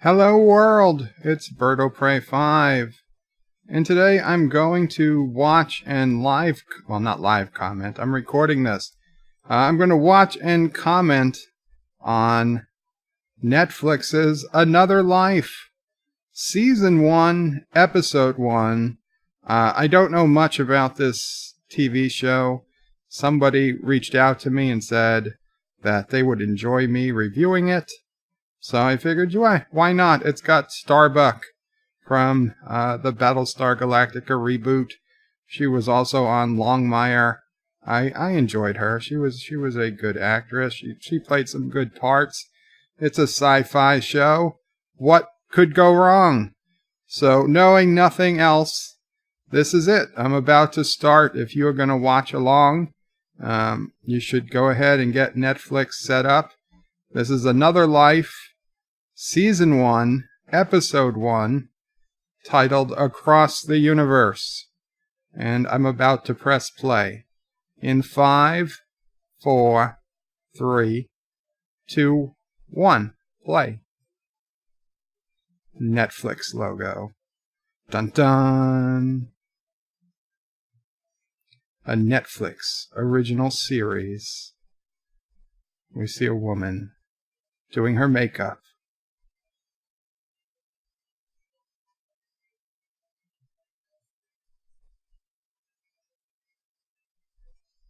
Hello world, it's Birdo Prey 5, and today I'm going to watch and not live comment, I'm recording this. I'm going to watch and comment on Netflix's Another Life, Season 1, Episode 1. I don't know much about this TV show. Somebody reached out to me and said that they would enjoy me reviewing it. So I figured, why not? It's got Starbuck from the Battlestar Galactica reboot. She was also on Longmire. I enjoyed her. She was a good actress. She played some good parts. It's a sci-fi show. What could go wrong? So knowing nothing else, this is it. I'm about to start. If you're going to watch along, you should go ahead and get Netflix set up. This is Another Life, Season 1, Episode 1, titled Across the Universe. And I'm about to press play. In 5, 4, 3, 2, 1. Play. Netflix logo. Dun dun! A Netflix original series. We see a woman doing her makeup.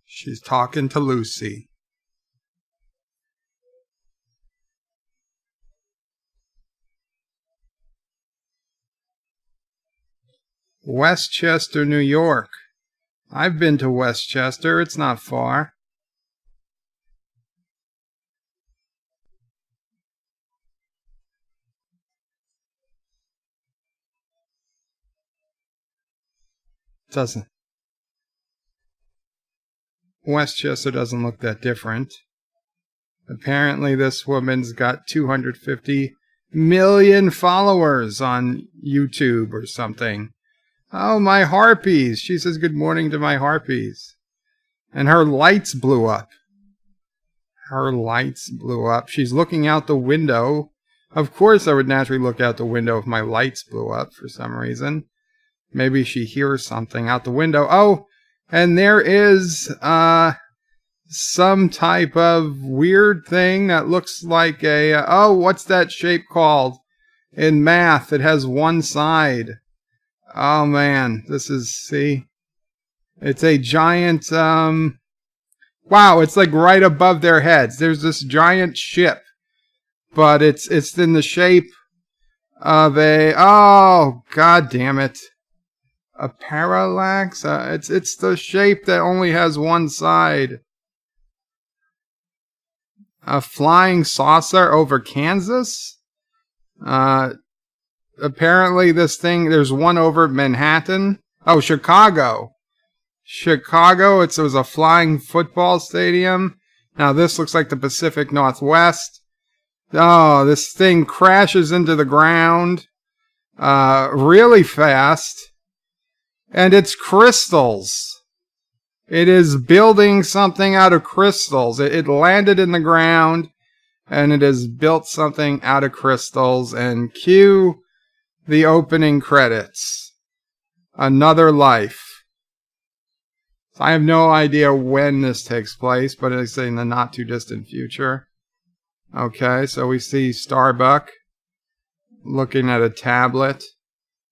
She's talking to Lucy. Westchester, New York. I've been to Westchester. It's not far. Westchester doesn't look that different. Apparently this woman's got 250 million followers on YouTube or something. Oh, my harpies. She says good morning to my harpies. And her lights blew up. She's looking out the window. Of course I would naturally look out the window if my lights blew up for some reason. Maybe she hears something out the window. Oh, and there is some type of weird thing that looks like a... what's that shape called? In math, it has one side. Oh man, see? It's a giant... wow, it's like right above their heads. There's this giant ship. But it's in the shape of a... Oh, god damn it. A parallax? It's the shape that only has one side. A flying saucer over Kansas? Apparently this thing, there's one over Manhattan. Oh, Chicago. It was a flying football stadium. Now this looks like the Pacific Northwest. Oh, this thing crashes into the ground really fast. And it's crystals. It is building something out of crystals. It landed in the ground, and it has built something out of crystals. And cue the opening credits. Another Life. So I have no idea when this takes place, but it's in the not too distant future. Okay, so we see Starbuck looking at a tablet.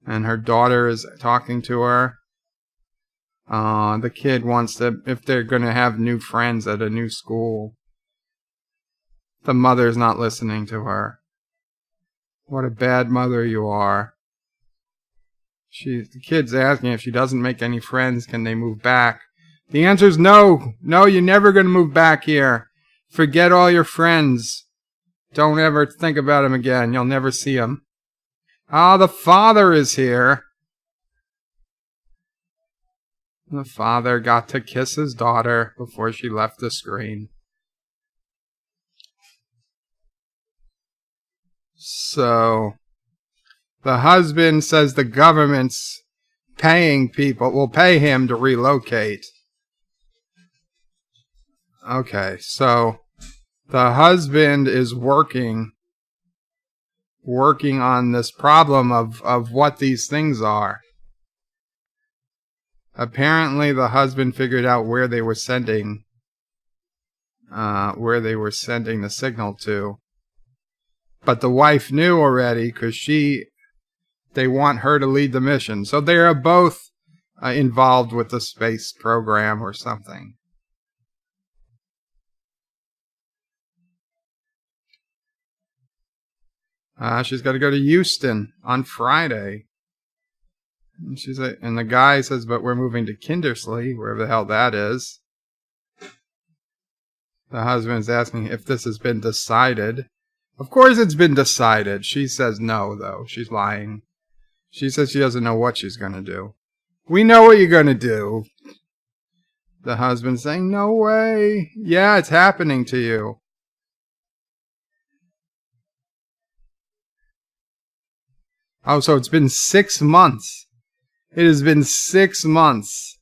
And her daughter is talking to her. The kid wants to, if they're going to have new friends at a new school. The mother's not listening to her. What a bad mother you are. The kid's asking if she doesn't make any friends, can they move back? The answer is no. No, you're never going to move back here. Forget all your friends. Don't ever think about them again. You'll never see them. The father is here. The father got to kiss his daughter before she left the screen. So, the husband says the government's will pay him to relocate. Okay, so the husband is working working on this problem of what these things are. Apparently, the husband figured out where they were sending the signal to. But the wife knew already because they want her to lead the mission. So they are both involved with the space program or something. She's got to go to Houston on Friday. And the guy says, but we're moving to Kindersley, wherever the hell that is. The husband's asking if this has been decided. Of course it's been decided. She says no, though. She's lying. She says she doesn't know what she's going to do. We know what you're going to do. The husband's saying, no way. Yeah, it's happening to you. Oh, so it's been 6 months. It has been 6 months.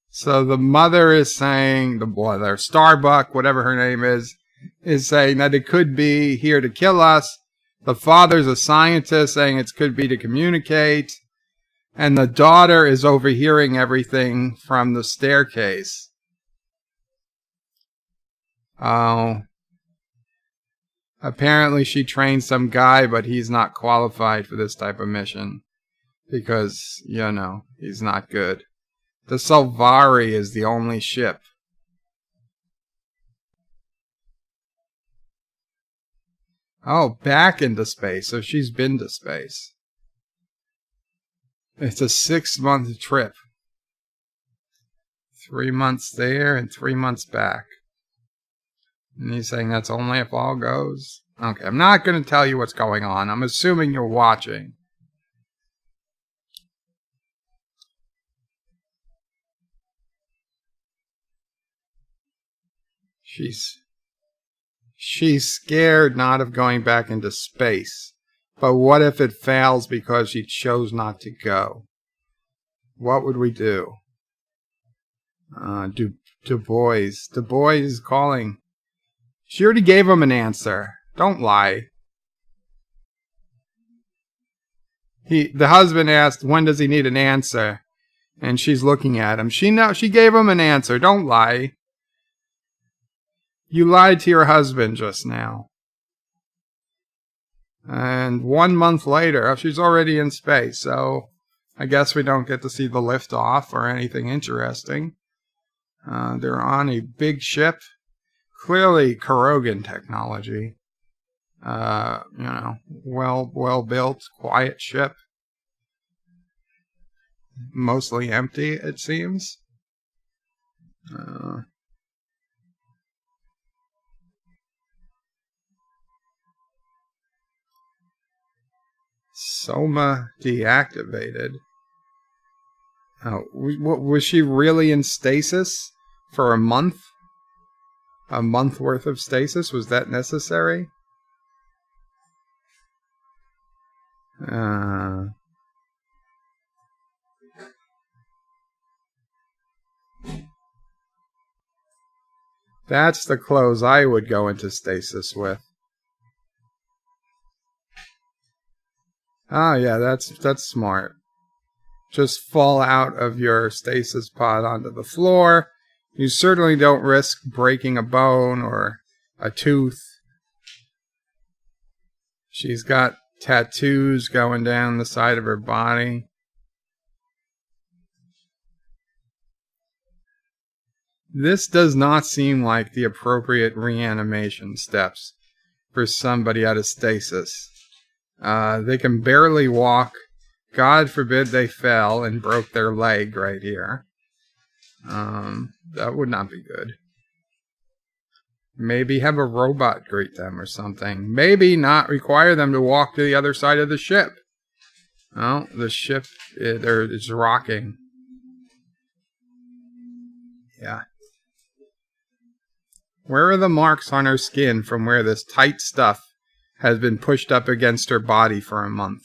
So the mother is saying, their Starbuck, whatever her name is saying that it could be here to kill us. The father's a scientist saying it could be to communicate. And the daughter is overhearing everything from the staircase. Oh. Apparently she trained some guy, but he's not qualified for this type of mission. Because, he's not good. The Salvari is the only ship. Oh, back into space. So she's been to space. It's a 6-month trip. 3 months there and 3 months back. And he's saying that's only if all goes. Okay, I'm not going to tell you what's going on. I'm assuming you're watching. She's scared not of going back into space. But what if it fails because she chose not to go? What would we do? Du Bois is calling. She already gave him an answer. Don't lie. The husband asked, when does he need an answer? And she's looking at him. She gave him an answer. Don't lie. You lied to your husband just now. And 1 month later, she's already in space. So I guess we don't get to see the lift off or anything interesting. They're on a big ship. Clearly Kurogan technology. Well built, quiet ship. Mostly empty, it seems. Soma deactivated. Oh, was she really in stasis for a month? A month worth of stasis? Was that necessary? That's the clothes I would go into stasis with. Oh yeah, that's smart. Just fall out of your stasis pod onto the floor. You certainly don't risk breaking a bone or a tooth. She's got tattoos going down the side of her body. This does not seem like the appropriate reanimation steps for somebody out of stasis. They can barely walk. God forbid they fell and broke their leg right here. That would not be good. Maybe have a robot greet them or something. Maybe not require them to walk to the other side of the ship. Oh, the ship is rocking. Yeah. Where are the marks on her skin from where this tight stuff has been pushed up against her body for a month?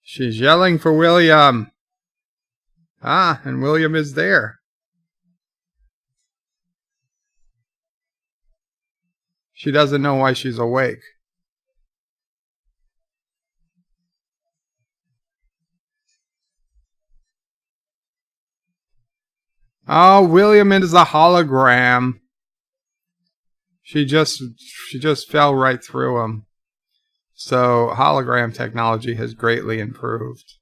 She's yelling for William. Ah, and William is there. She doesn't know why she's awake. Oh, William is a hologram. She just fell right through him. So hologram technology has greatly improved.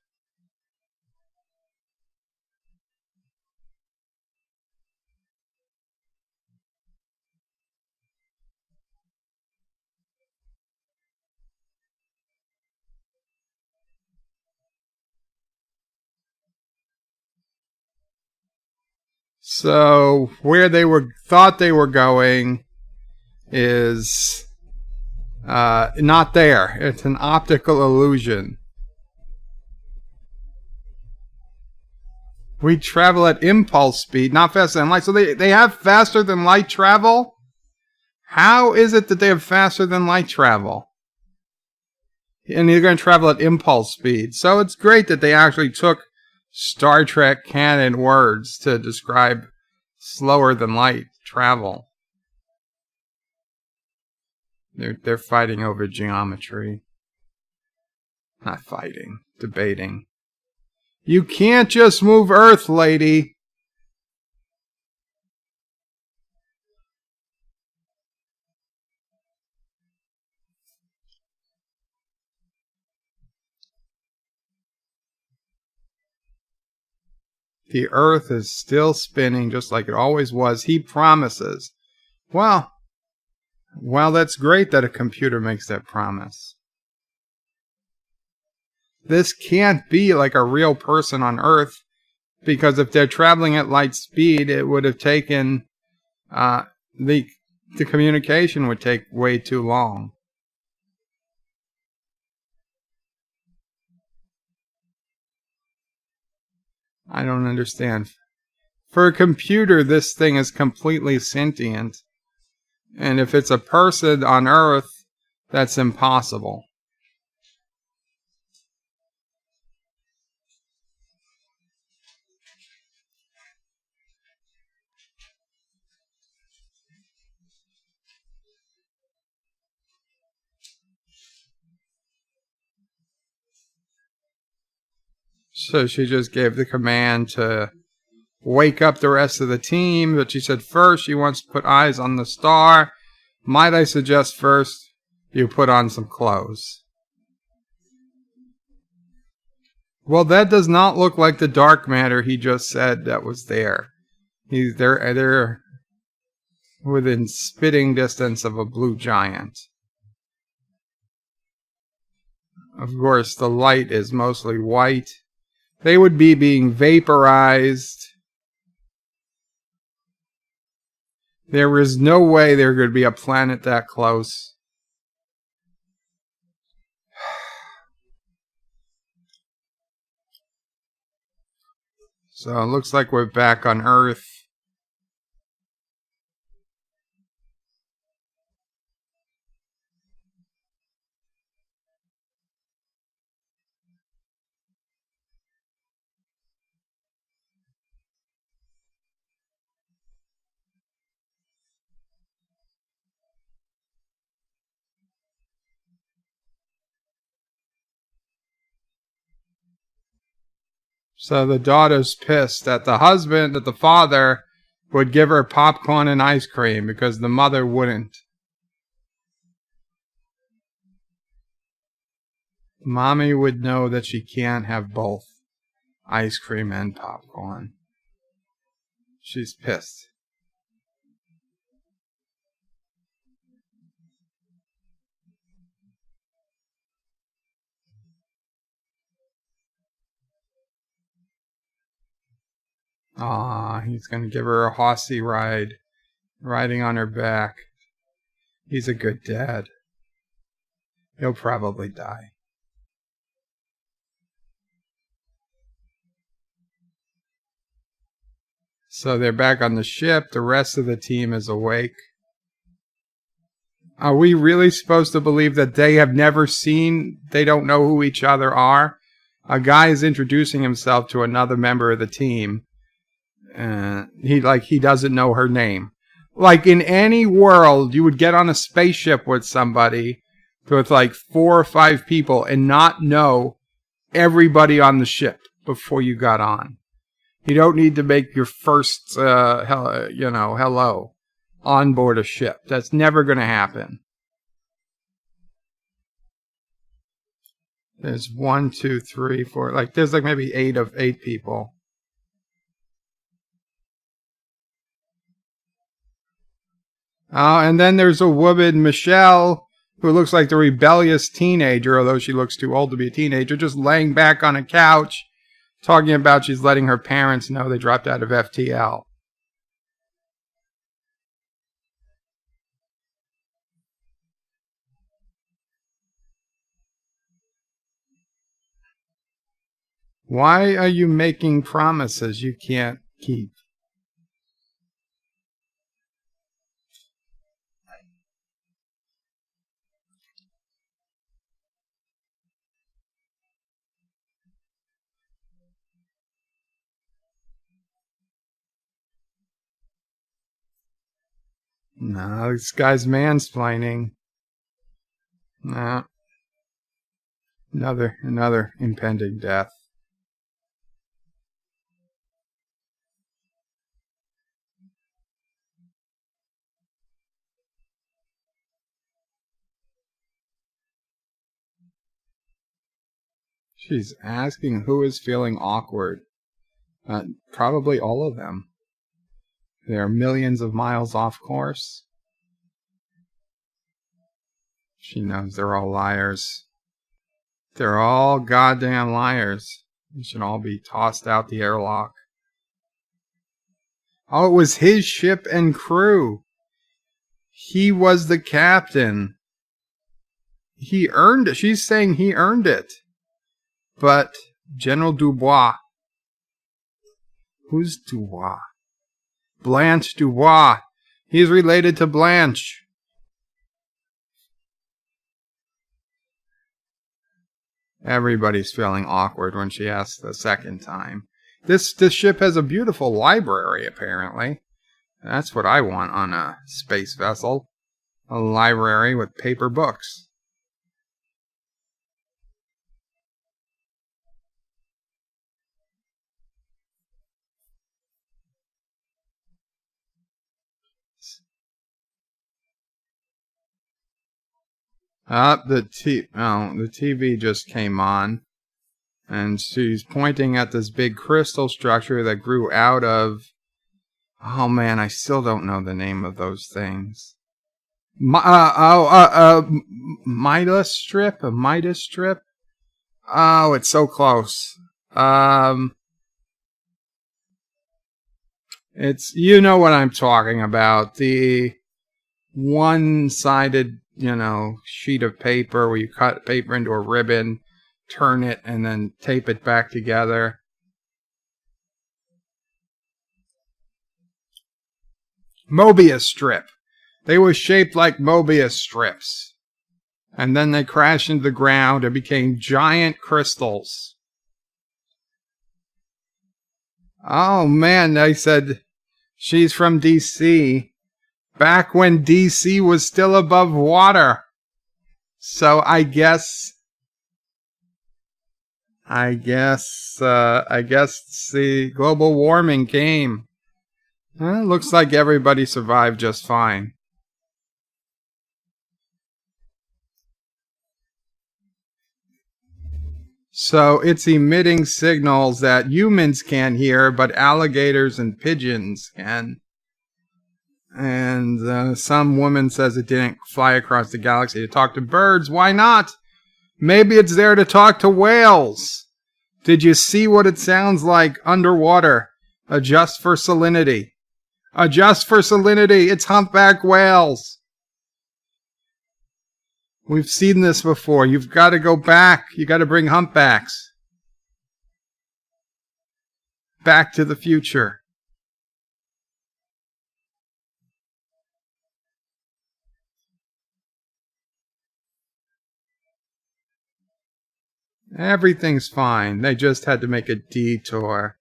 So where they thought they were going is not there. It's an optical illusion. We travel at impulse speed, not faster than light. So they have faster than light travel? How is it that they have faster than light travel? And they're going to travel at impulse speed. So it's great that they actually took Star Trek canon words to describe slower than light travel. They're fighting over geometry. Not fighting, debating. You can't just move Earth, lady. The Earth is still spinning just like it always was. He promises. Well, that's great that a computer makes that promise. This can't be like a real person on Earth, because if they're traveling at light speed, it would have taken the communication would take way too long. I don't understand. For a computer, this thing is completely sentient. And if it's a person on Earth, that's impossible. So she just gave the command to wake up the rest of the team, but she said first she wants to put eyes on the star. Might I suggest first you put on some clothes? Well, that does not look like the dark matter he just said that was there. They're within spitting distance of a blue giant. Of course, the light is mostly white. They would be being vaporized. There is no way there could be a planet that close. So it looks like we're back on Earth. So the daughter's pissed that the father would give her popcorn and ice cream because the mother wouldn't. Mommy would know that she can't have both ice cream and popcorn. She's pissed. Ah, he's going to give her a horsey ride, riding on her back. He's a good dad. He'll probably die. So they're back on the ship. The rest of the team is awake. Are we really supposed to believe that they don't know who each other are? A guy is introducing himself to another member of the team. He doesn't know her name. Like in any world, you would get on a spaceship with somebody, with like 4 or 5 people, and not know everybody on the ship before you got on. You don't need to make your first, hello on board a ship. That's never going to happen. There's 1, 2, 3, 4. Like there's like maybe 8 people. And then there's a woman, Michelle, who looks like the rebellious teenager, although she looks too old to be a teenager, just laying back on a couch, talking about she's letting her parents know they dropped out of FTL. Why are you making promises you can't keep? No, this guy's mansplaining. No. Another impending death. She's asking who is feeling awkward. Probably all of them. They're millions of miles off course. She knows they're all liars. They're all goddamn liars. They should all be tossed out the airlock. Oh, it was his ship and crew. He was the captain. He earned it. She's saying he earned it. But General Dubois. Who's Dubois? Blanche Dubois. He's related to Blanche. Everybody's feeling awkward when she asks the second time. This ship has a beautiful library, apparently. That's what I want on a space vessel. A library with paper books. The TV just came on. And she's pointing at this big crystal structure that grew out of... Oh man, I still don't know the name of those things. Midas strip? A Midas strip? Oh, it's so close. It's, you know what I'm talking about. The one-sided, sheet of paper where you cut paper into a ribbon, turn it, and then tape it back together. Mobius strip. They were shaped like Mobius strips. And then they crashed into the ground and became giant crystals. Oh man, they said she's from DC. Back when DC was still above water. So I guess the global warming came. Looks like everybody survived just fine. So it's emitting signals that humans can't hear, but alligators and pigeons can. And some woman says it didn't fly across the galaxy to talk to birds. Why not? Maybe it's there to talk to whales. Did you see what it sounds like underwater? Adjust for salinity. Adjust for salinity. It's humpback whales. We've seen this before. You've got to go back. You got to bring humpbacks. Back to the future. Everything's fine. They just had to make a detour.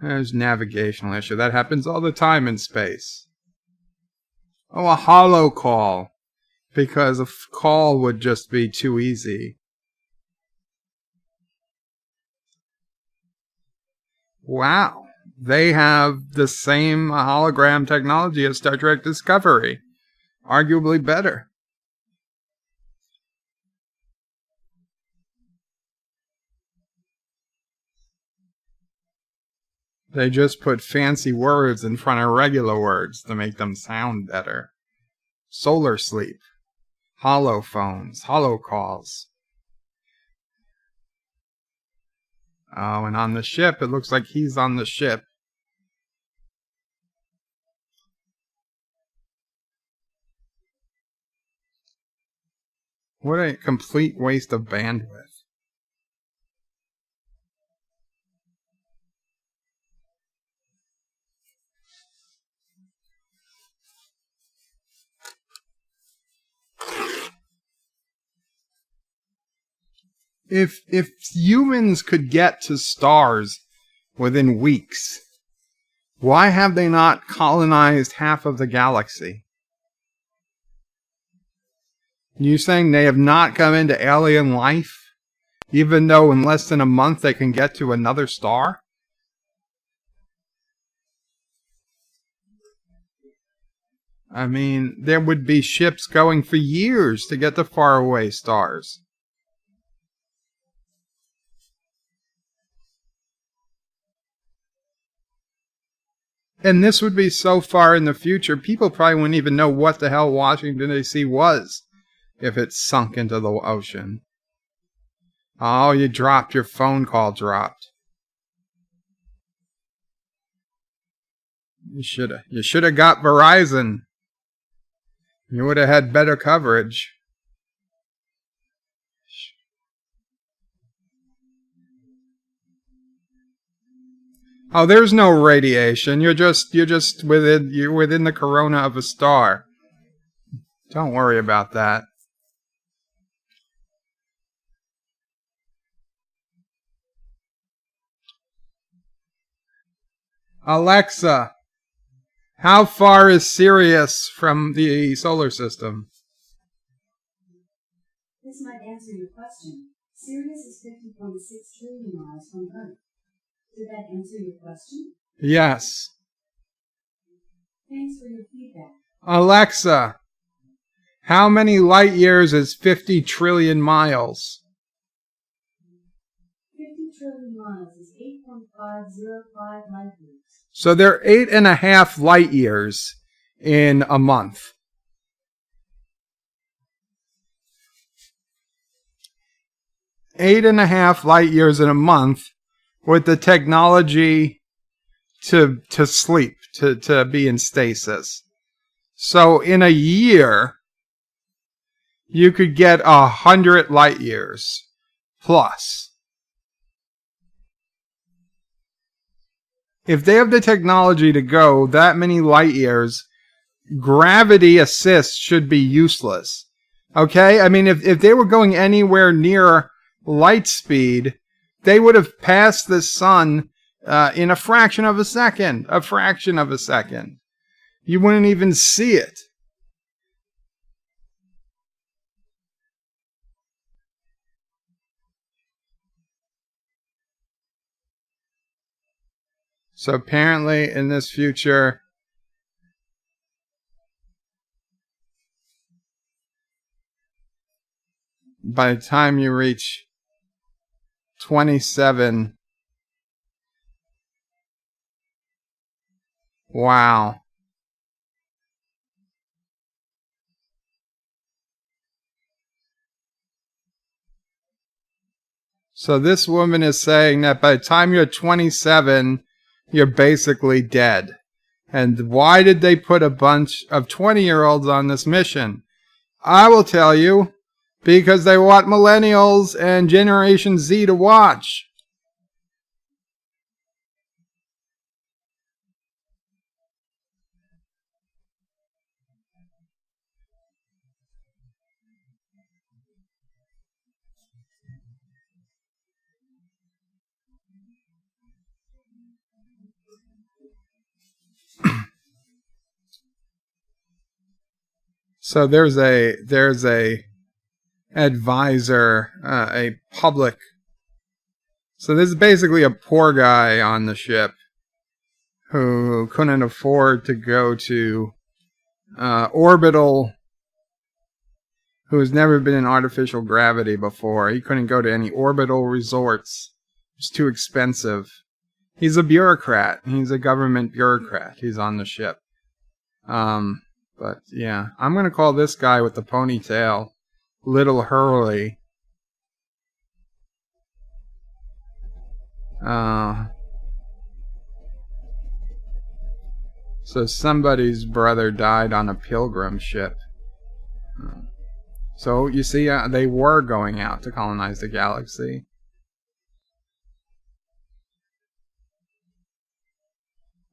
There's navigational issue. That happens all the time in space. Oh, a hollow call. Because a call would just be too easy. Wow. They have the same hologram technology as Star Trek Discovery. Arguably better. They just put fancy words in front of regular words to make them sound better. Solar sleep. Hollow phones. Hollow calls. Oh, and on the ship, it looks like he's on the ship. What a complete waste of bandwidth. If humans could get to stars within weeks, why have they not colonized half of the galaxy? You saying they have not come into alien life, even though in less than a month they can get to another star? I mean, there would be ships going for years to get to faraway stars. And this would be so far in the future, people probably wouldn't even know what the hell Washington, D.C. was if it sunk into the ocean. Oh, you dropped, your phone call dropped. You should have got Verizon. You would have had better coverage. Oh, there's no radiation. You're just within the corona of a star. Don't worry about that. Alexa, how far is Sirius from the solar system? This might answer your question. Sirius is 50.6 trillion miles from Earth. Did that answer your question? Yes. Thanks for your feedback. Alexa, how many light years is 50 trillion miles? 50 trillion miles is 8.505 light years. So they're 8.5 light years in a month. 8.5 light years in a month with the technology to sleep, to be in stasis. So in a year, you could get 100 light years plus. If they have the technology to go that many light years, gravity assist should be useless. Okay? I mean, if they were going anywhere near light speed, they would have passed the sun in a fraction of a second. A fraction of a second. You wouldn't even see it. So apparently in this future, by the time you reach 27, wow. So this woman is saying that by the time you're 27, you're basically dead. And why did they put a bunch of 20-year-olds on this mission? I will tell you, because they want millennials and Generation Z to watch. So there's a advisor, a public. So this is basically a poor guy on the ship who couldn't afford to go to orbital, who has never been in artificial gravity before. He couldn't go to any orbital resorts. It's too expensive. He's a bureaucrat. He's a government bureaucrat. He's on the ship. But yeah, I'm going to call this guy with the ponytail Little Hurley. So somebody's brother died on a pilgrim ship. So you see, they were going out to colonize the galaxy.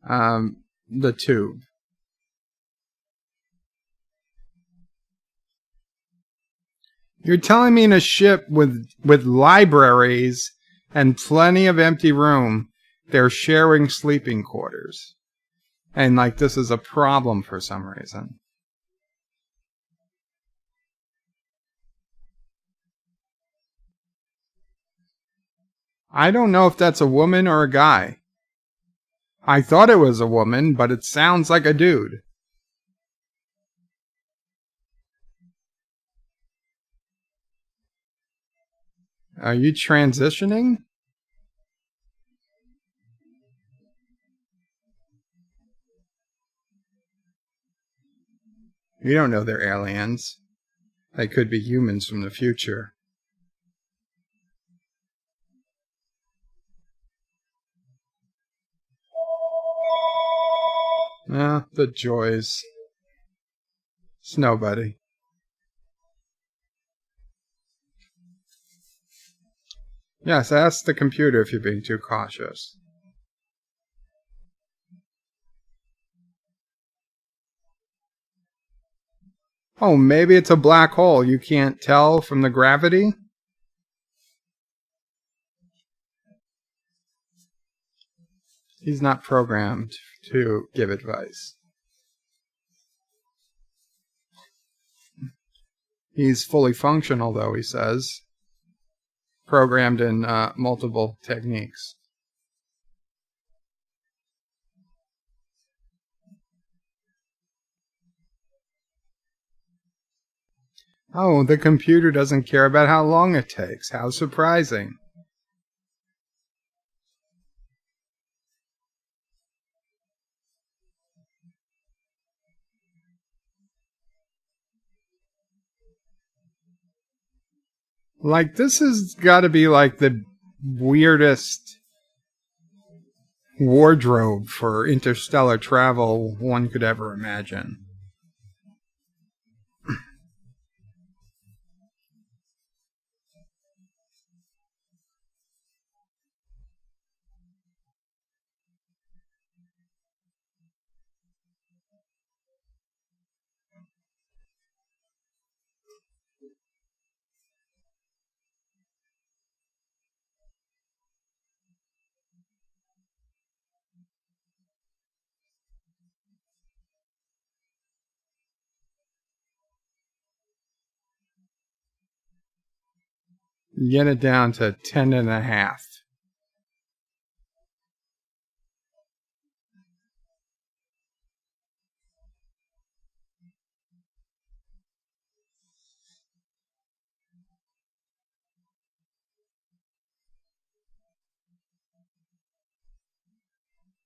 The tube. You're telling me in a ship with libraries and plenty of empty room, they're sharing sleeping quarters. And like this is a problem for some reason. I don't know if that's a woman or a guy. I thought it was a woman, but it sounds like a dude. Are you transitioning? You don't know they're aliens. They could be humans from the future. The joys. It's nobody. Yes, ask the computer if you're being too cautious. Oh, maybe it's a black hole. You can't tell from the gravity? He's not programmed to give advice. He's fully functional, though, he says. Programmed in multiple techniques. Oh, the computer doesn't care about how long it takes. How surprising. Like, this has got to be like the weirdest wardrobe for interstellar travel one could ever imagine. Get it down to 10.5.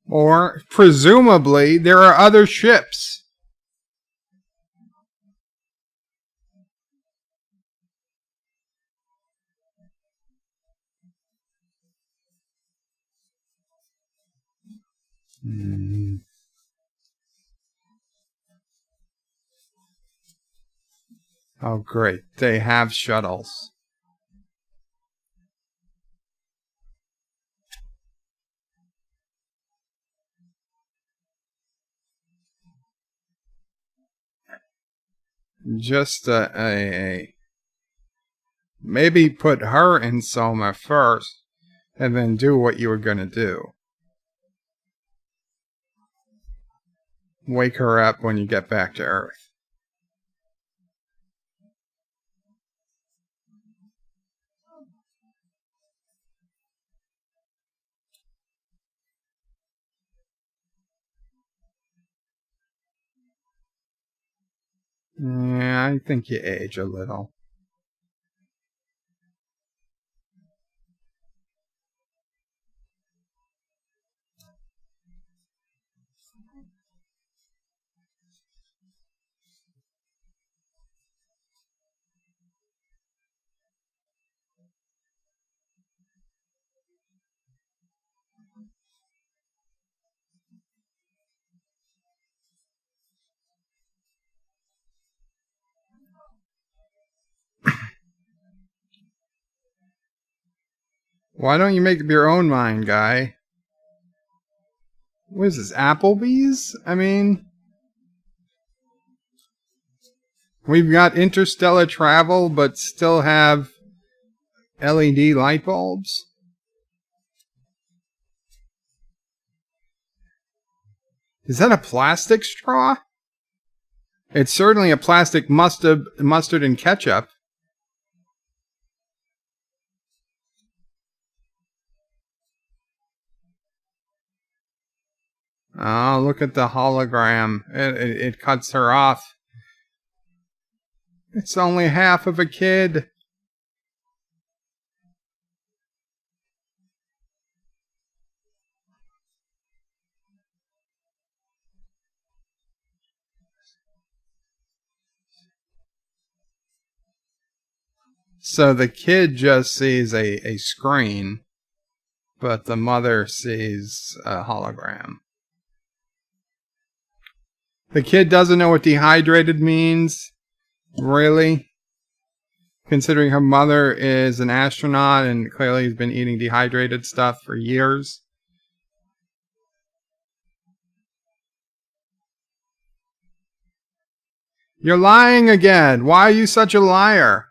Or, presumably, there are other ships. Oh, great. They have shuttles. Just maybe put her in Soma first, and then do what you were going to do. Wake her up when you get back to Earth. Yeah, I think you age a little. Why don't you make up your own mind, guy? What is this, Applebee's? I mean, we've got interstellar travel, but still have LED light bulbs? Is that a plastic straw? It's certainly a plastic mustard and ketchup. Oh, look at the hologram. It cuts her off. It's only half of a kid. So the kid just sees a screen, but the mother sees a hologram. The kid doesn't know what dehydrated means, really, considering her mother is an astronaut and clearly has been eating dehydrated stuff for years. You're lying again. Why are you such a liar?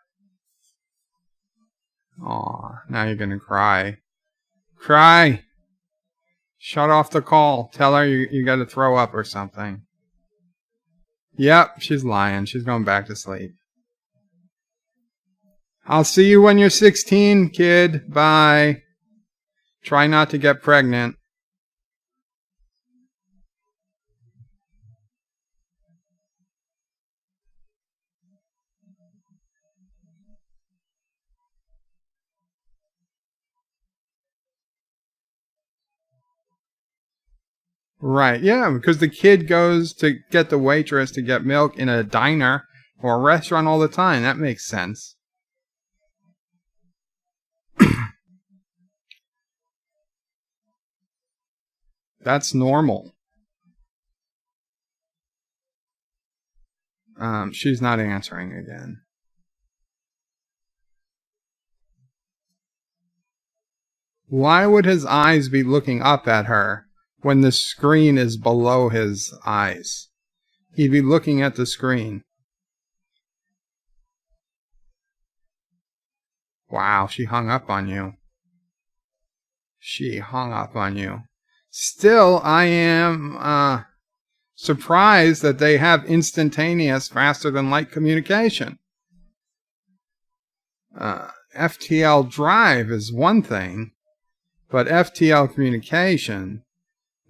Aw, now you're gonna cry. Cry. Shut off the call. Tell her you gotta throw up or something. Yep, she's lying. She's going back to sleep. I'll see you when you're 16, kid. Bye. Try not to get pregnant. Right, yeah, because the kid goes to get the waitress to get milk in a diner or a restaurant all the time. That makes sense. That's normal. She's not answering again. Why would his eyes be looking up at her when the screen is below his eyes? He'd be looking at the screen. Wow, she hung up on you. She hung up on you. Still, I am surprised that they have instantaneous, faster than light communication. FTL drive is one thing, but FTL communication,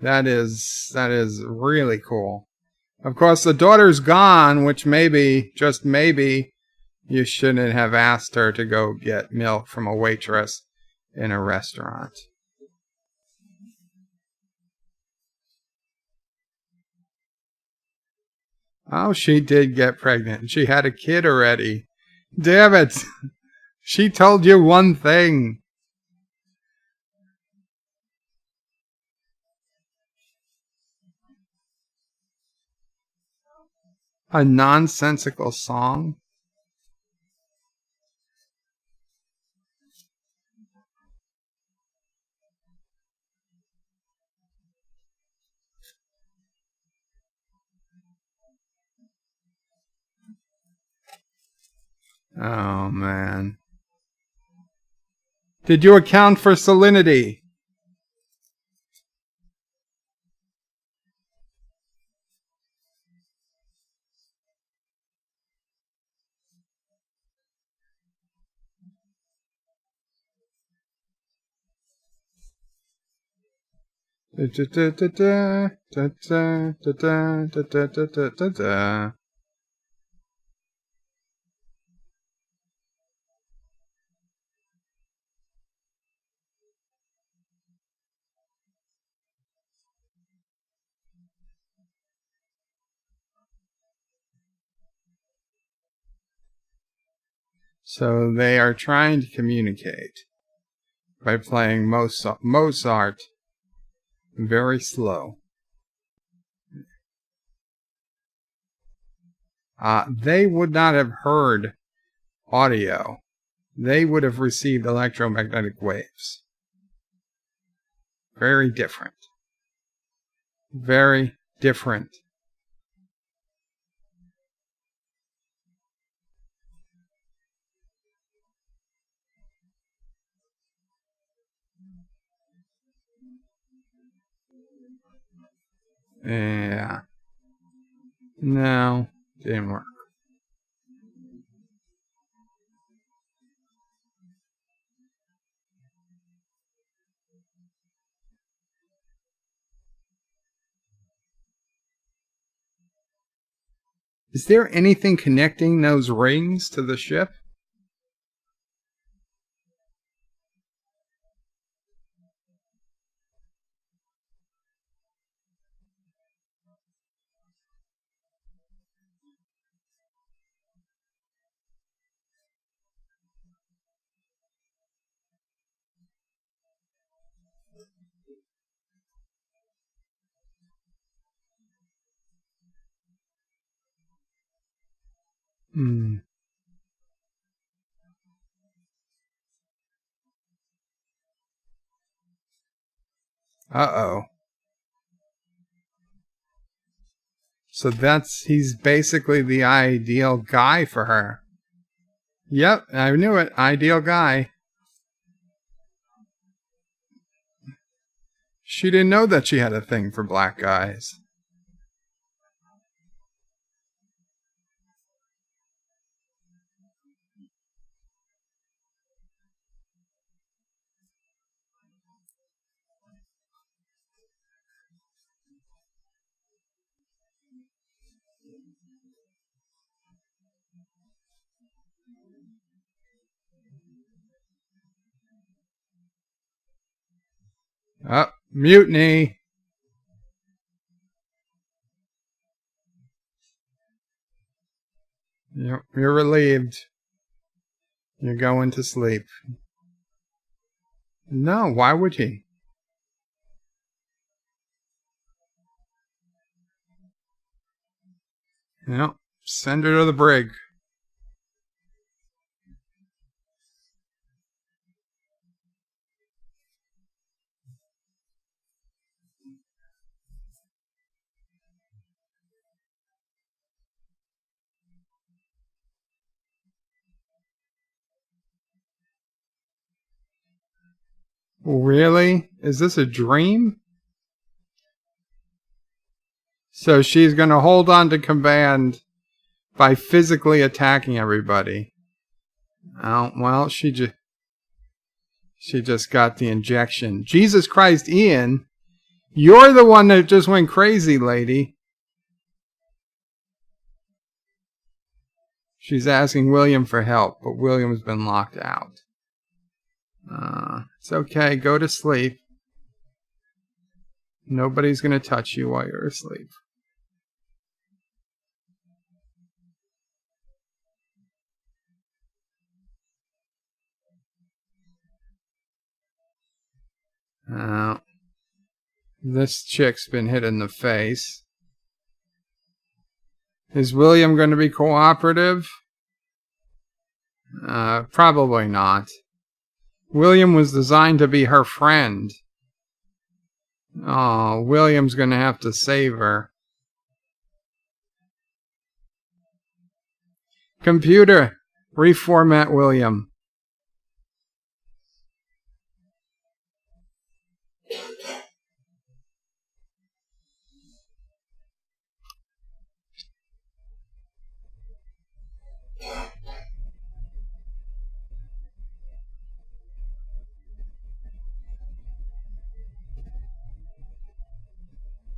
that is really cool. Of course, the daughter's gone, which maybe, just maybe, you shouldn't have asked her to go get milk from a waitress in a restaurant. Oh, she did get pregnant. She had a kid already. Damn it. She told you one thing. A nonsensical song? Oh, man. Did you account for salinity? So they are trying to communicate by playing Mozart very slow. They would not have heard audio. They would have received electromagnetic waves. Very different. Very different. Yeah. No, didn't work. Is there anything connecting those rings to the ship? Hmm. Uh-oh. So he's basically the ideal guy for her. Yep, I knew it. Ideal guy. She didn't know that she had a thing for black guys. Oh, mutiny. You're relieved. You're going to sleep. No, why would he? Yep, send her to the brig. Really? Is this a dream? So she's going to hold on to command by physically attacking everybody. Oh, well, she just got the injection. Jesus Christ, Ian, you're the one that just went crazy, lady. She's asking William for help, but William's been locked out. It's okay. Go to sleep. Nobody's going to touch you while you're asleep. This chick's been hit in the face. Is William going to be cooperative? Probably not. William was designed to be her friend. Oh, William's going to have to save her. Computer, reformat William.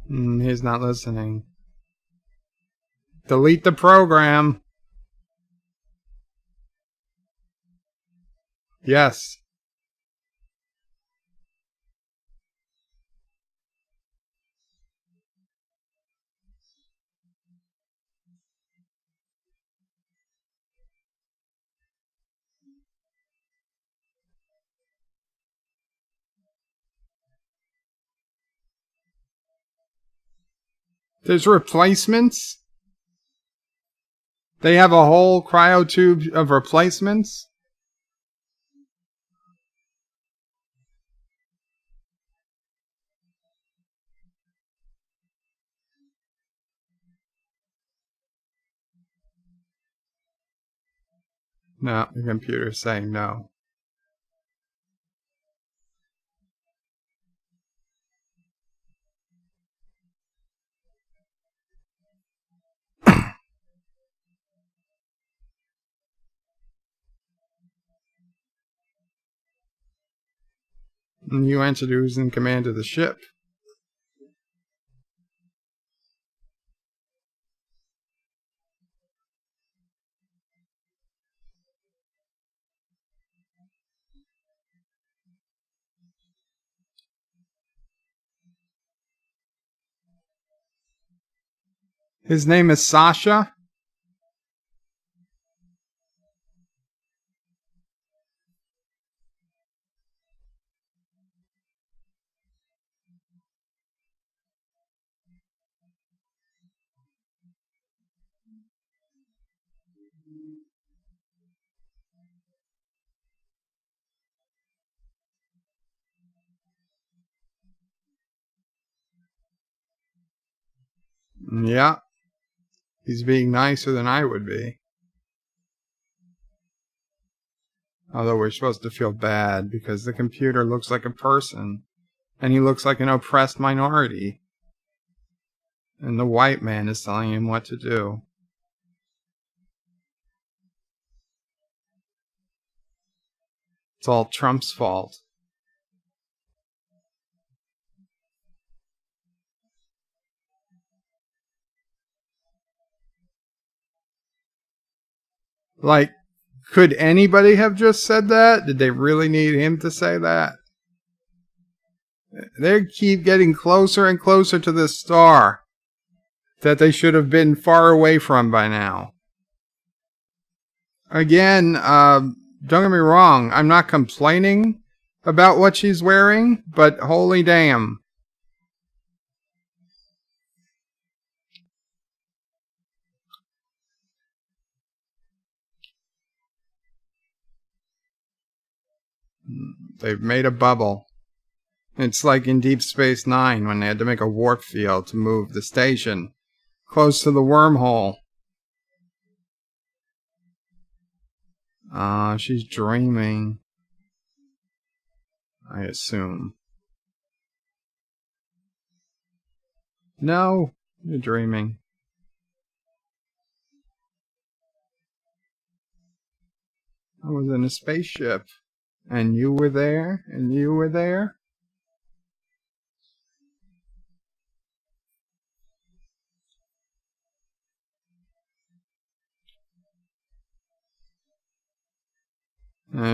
He's not listening. Delete the program. Yes. There's replacements? They have a whole cryotube of replacements? No, the computer's saying no. And you answered who's in command of the ship. His name is Sasha? Yeah. He's being nicer than I would be. Although we're supposed to feel bad because the computer looks like a person. And he looks like an oppressed minority. And the white man is telling him what to do. It's all Trump's fault. Like, could anybody have just said that? Did they really need him to say that? They keep getting closer and closer to this star that they should have been far away from by now. Again, don't get me wrong, I'm not complaining about what she's wearing, but holy damn. They've made a bubble. It's like in Deep Space Nine when they had to make a warp field to move the station close to the wormhole. She's dreaming. I assume. No, you're dreaming. I was in a spaceship. And you were there, and you were there.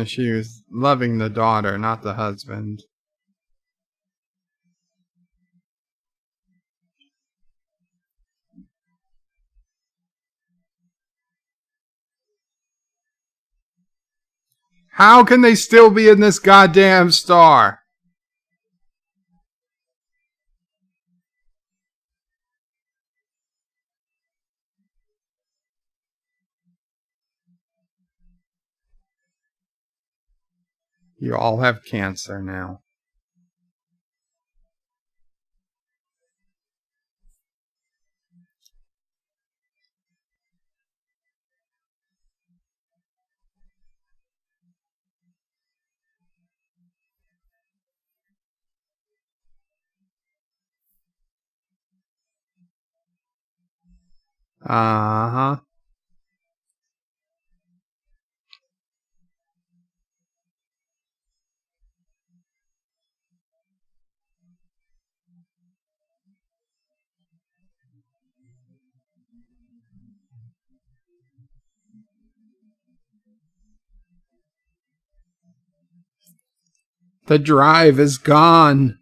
She was loving the daughter, not the husband. How can they still be in this goddamn star? You all have cancer now. Uh-huh. The drive is gone.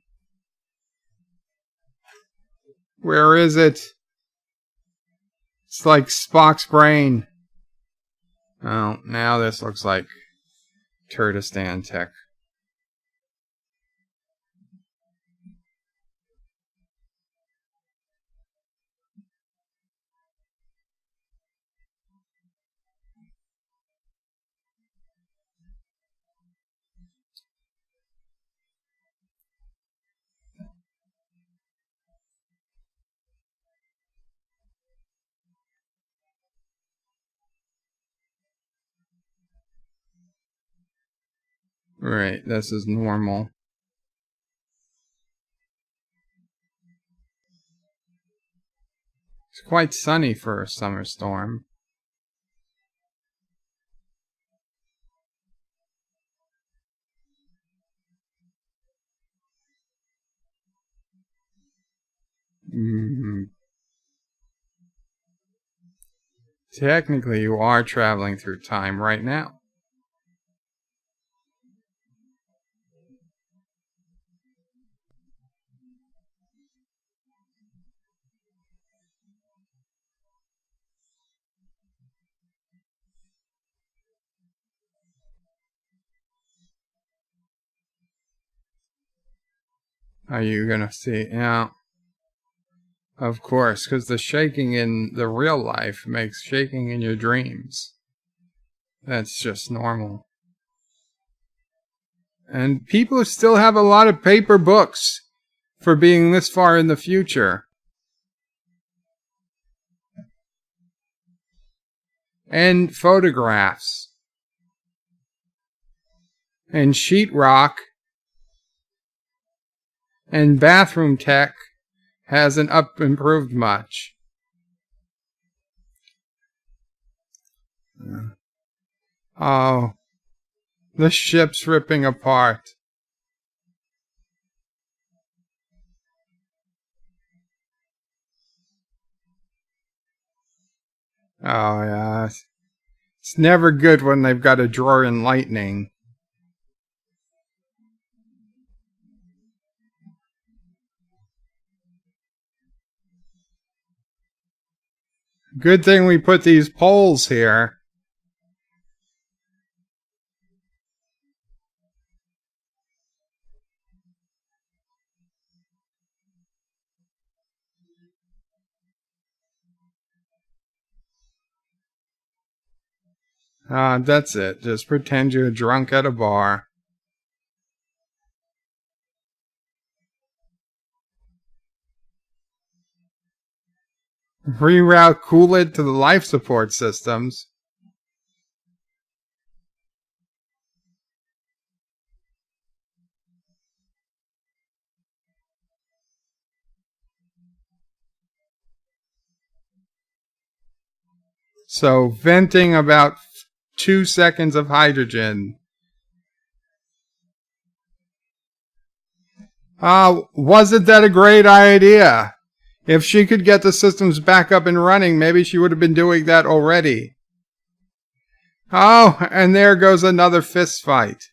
Where is it? It's like Spock's brain. Oh, now this looks like Turkestan tech. Right, this is normal. It's quite sunny for a summer storm. Technically, you are traveling through time right now. Are you gonna see? Yeah. Of course, because the shaking in the real life makes shaking in your dreams. That's just normal. And people still have a lot of paper books for being this far in the future. And photographs. And sheetrock. And bathroom tech hasn't improved much. Oh, the ship's ripping apart. Oh, yeah. It's never good when they've got a drawer in lightning. Good thing we put these poles here. That's it. Just pretend you're drunk at a bar. Reroute Kool-Aid to the life support systems. So, venting about 2 seconds of hydrogen. Wasn't that a great idea? If she could get the systems back up and running, maybe she would have been doing that already. Oh, and there goes another fist fight.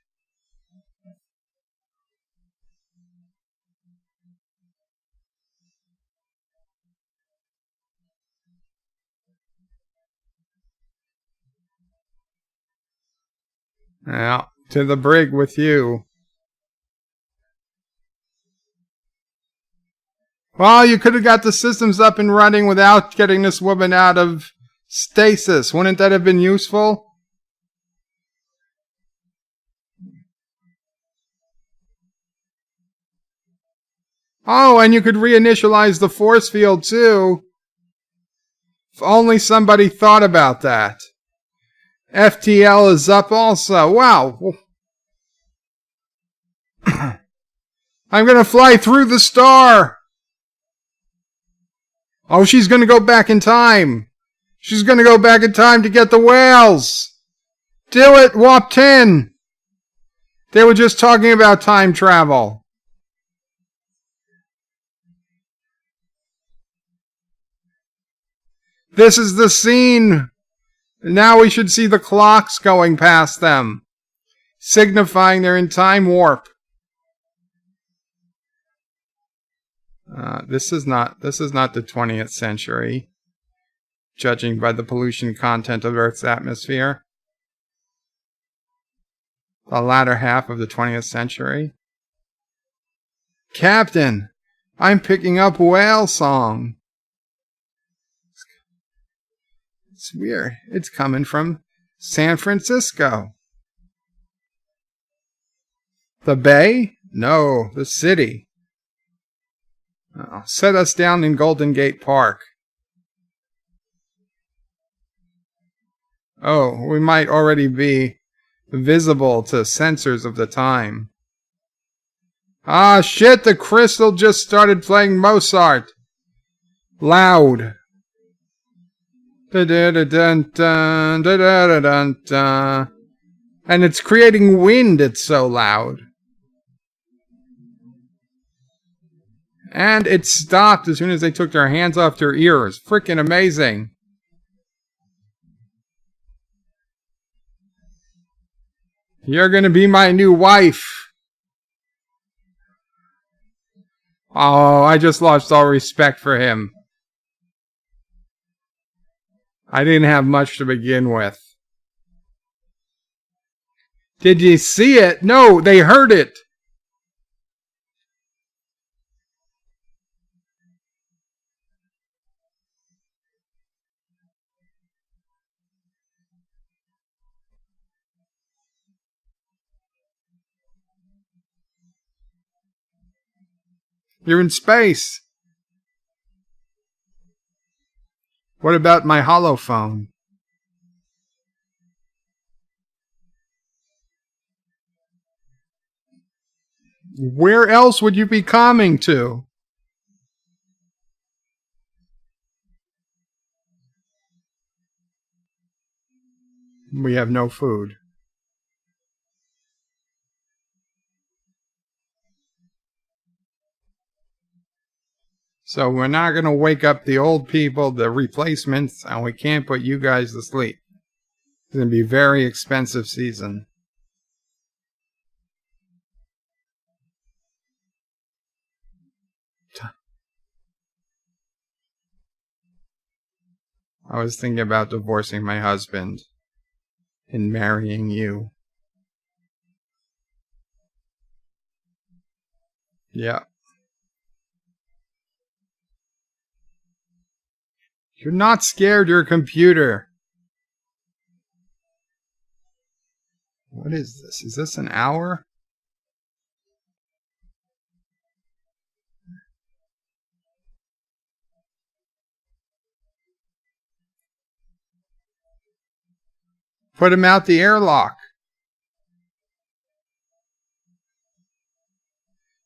Well, to the brig with you. Well, you could have got the systems up and running without getting this woman out of stasis. Wouldn't that have been useful? Oh, and you could reinitialize the force field too. If only somebody thought about that. FTL is up also. Wow. I'm going to fly through the star. Oh, she's going to go back in time. She's going to go back in time to get the whales. Do it, Warp 10. They were just talking about time travel. This is the scene. Now we should see the clocks going past them, signifying they're in time warp. This is not the 20th century, judging by the pollution content of Earth's atmosphere. The latter half of the 20th century. Captain, I'm picking up whale song. It's weird. It's coming from San Francisco. The bay? No, the city. Set us down in Golden Gate Park. Oh, we might already be visible to sensors of the time. Ah, shit, the crystal just started playing Mozart. Loud. Da-da-da-dun-dun, da-da-da-dun-dun. And it's creating wind, it's so loud. And it stopped as soon as they took their hands off their ears. Freaking amazing. You're gonna be my new wife. Oh, I just lost all respect for him. I didn't have much to begin with. Did you see it? No, they heard it. You're in space. What about my holophone? Where else would you be coming to? We have no food. So we're not going to wake up the old people, the replacements, and we can't put you guys to sleep. It's going to be a very expensive season. I was thinking about divorcing my husband and marrying you. Yeah. You're not scared, you're a computer. What is this? Is this an hour? Put him out the airlock.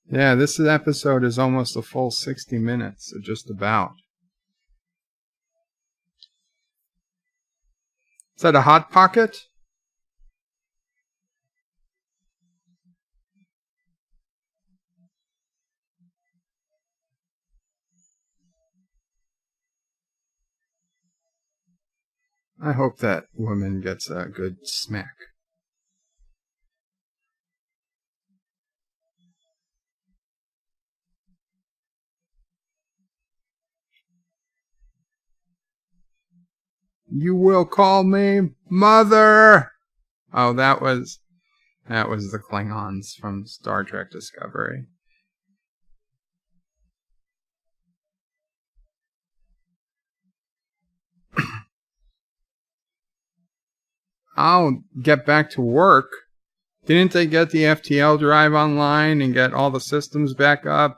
Yeah, this episode is almost a full 60 minutes, or just about. Is that a Hot Pocket? I hope that woman gets a good smack. You will call me Mother! Oh, that was the Klingons from Star Trek Discovery. I'll get back to work. Didn't they get the FTL drive online and get all the systems back up?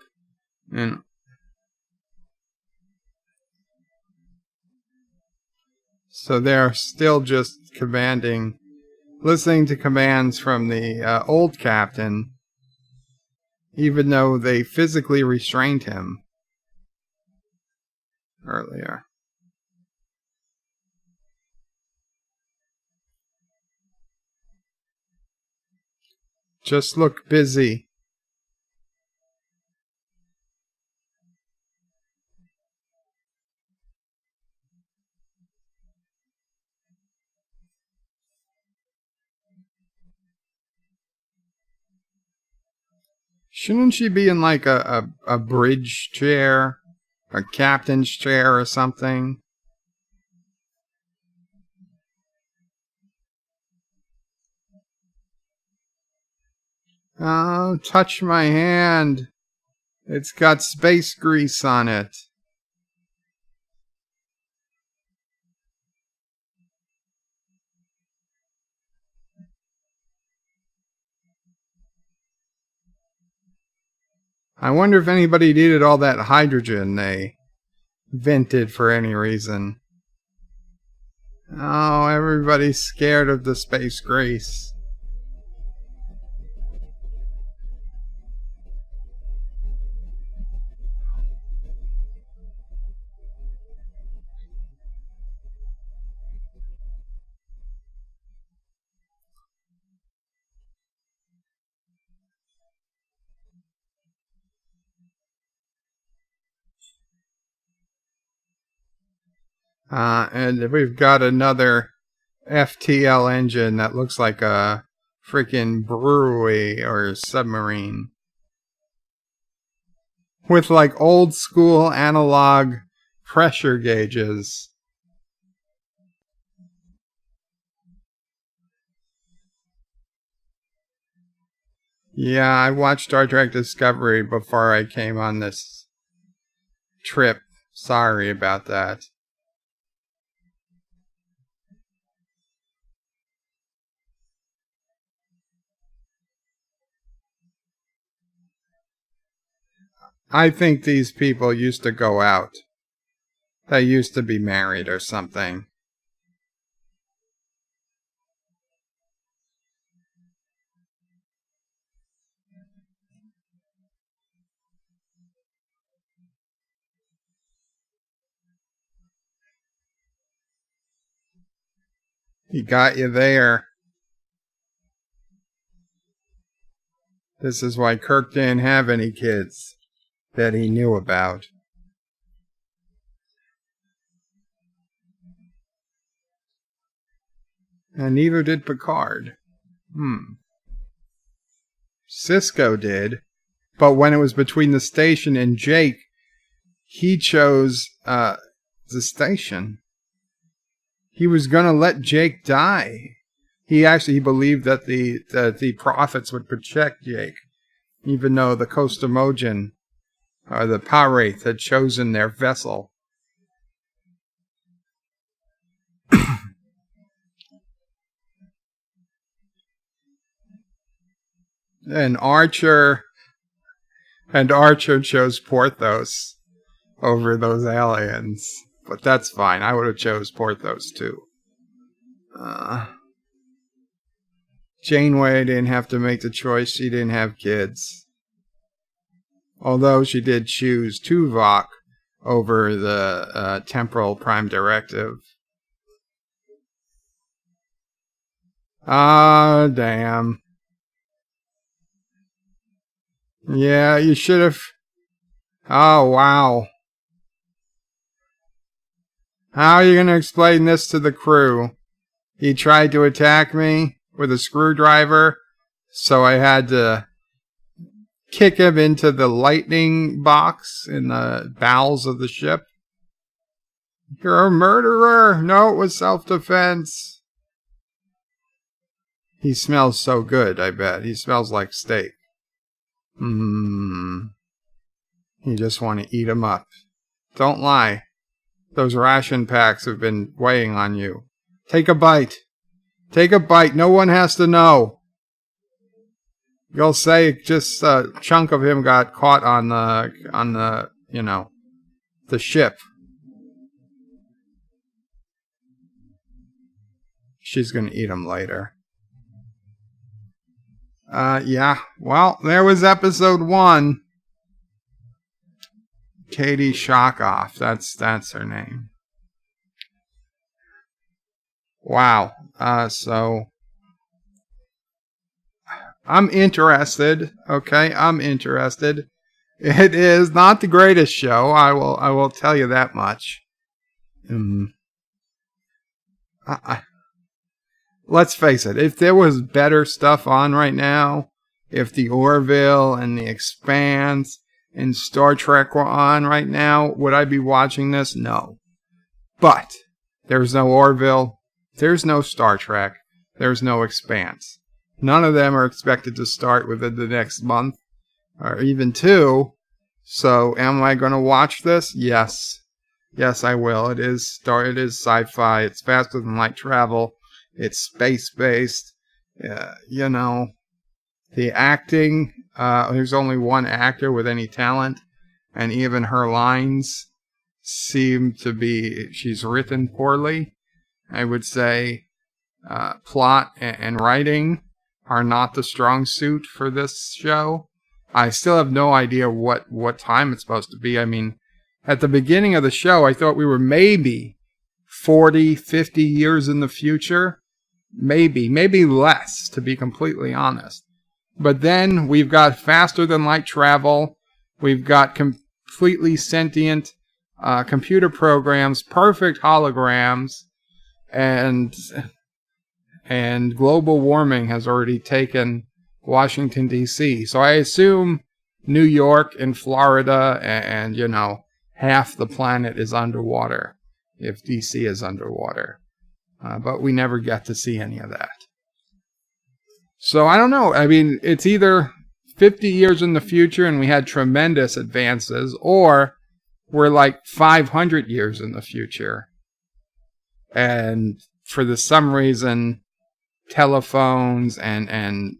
And so they're still just listening to commands from the old captain, even though they physically restrained him earlier. Just look busy. Shouldn't she be in like a bridge chair? A captain's chair or something? Oh, touch my hand. It's got space grease on it. I wonder if anybody needed all that hydrogen they vented for any reason. Oh, everybody's scared of the space grease. And we've got another FTL engine that looks like a freaking brewery or submarine. With like old school analog pressure gauges. Yeah, I watched Star Trek Discovery before I came on this trip. Sorry about that. I think these people used to go out. They used to be married or something. He got you there. This is why Kirk didn't have any kids that he knew about. And neither did Picard. Cisco did. But when it was between the station and Jake, he chose the station. He was going to let Jake die. He believed that the prophets would protect Jake, even though the Kostamojan, or the Parath, had chosen their vessel. And Archer chose Porthos over those aliens. But that's fine. I would have chose Porthos too. Janeway didn't have to make the choice. She didn't have kids. Although she did choose Tuvok over the Temporal Prime Directive. Ah, damn. Yeah, you should have... Oh, wow. How are you going to explain this to the crew? He tried to attack me with a screwdriver, so I had to kick him into the lightning box in the bowels of the ship. You're a murderer! No, it was self-defense. He smells so good, I bet. He smells like steak. You just want to eat him up. Don't lie. Those ration packs have been weighing on you. Take a bite. Take a bite. No one has to know. You'll say just a chunk of him got caught on the the ship. She's going to eat him later. Yeah. Well, there was episode 1. Katie Shockoff. That's her name. Wow. So I'm interested. Okay, I'm interested. It is not the greatest show. I will tell you that much. Let's face it. If there was better stuff on right now, if the Orville and the Expanse and Star Trek were on right now, would I be watching this? No. But there's no Orville, there's no Star Trek, there's no Expanse. None of them are expected to start within the next month, or even 2. So am I going to watch this? Yes. Yes, I will. It is sci-fi. It's faster than light travel. It's space-based. The acting, there's only one actor with any talent, and even her lines seem to be, she's written poorly. I would say plot and writing are not the strong suit for this show. I still have no idea what time it's supposed to be. I mean, at the beginning of the show, I thought we were maybe 40, 50 years in the future. Maybe less, to be completely honest. But then we've got faster than light travel. We've got completely sentient computer programs, perfect holograms, and global warming has already taken Washington, D.C. So I assume New York and Florida and half the planet is underwater if D.C. is underwater. But we never get to see any of that. So I don't know. I mean, it's either 50 years in the future and we had tremendous advances, or we're like 500 years in the future. And for some reason, telephones and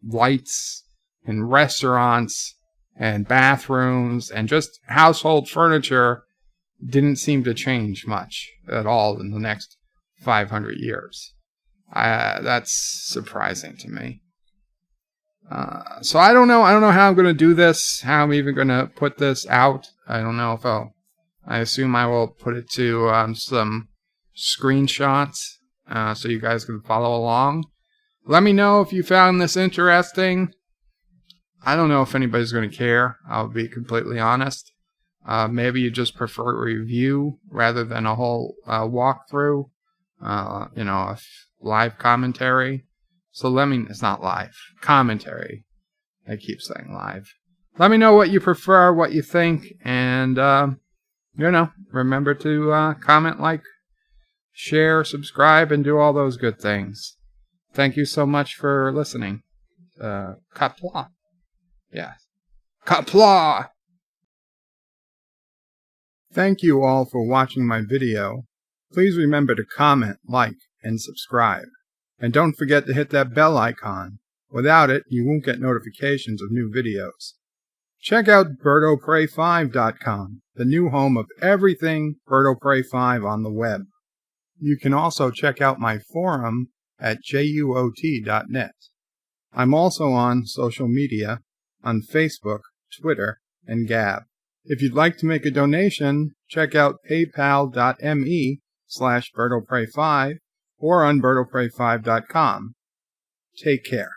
lights and restaurants and bathrooms and just household furniture didn't seem to change much at all in the next 500 years. That's surprising to me. So I don't know how I'm going to do this, how I'm even going to put this out. I don't know if I assume I will put it to some screenshots so you guys can follow along. Let me know if you found this interesting. I don't know if anybody's going to care. I'll be completely honest. Maybe you just prefer a review rather than a whole walkthrough. A live commentary. So it's not live. Commentary. I keep saying live. Let me know what you prefer, what you think, and, remember to comment, like, share, subscribe, and do all those good things. Thank you so much for listening. Qapla. Yeah. Qapla! Thank you all for watching my video. Please remember to comment, like, and subscribe. And don't forget to hit that bell icon. Without it, you won't get notifications of new videos. Check out BirdoPrey5.com, the new home of everything Birdo Prey 5 on the web. You can also check out my forum at juot.net. I'm also on social media, on Facebook, Twitter, and Gab. If you'd like to make a donation, check out paypal.me/BirdoPrey5 or on BirdoPrey5.com. Take care.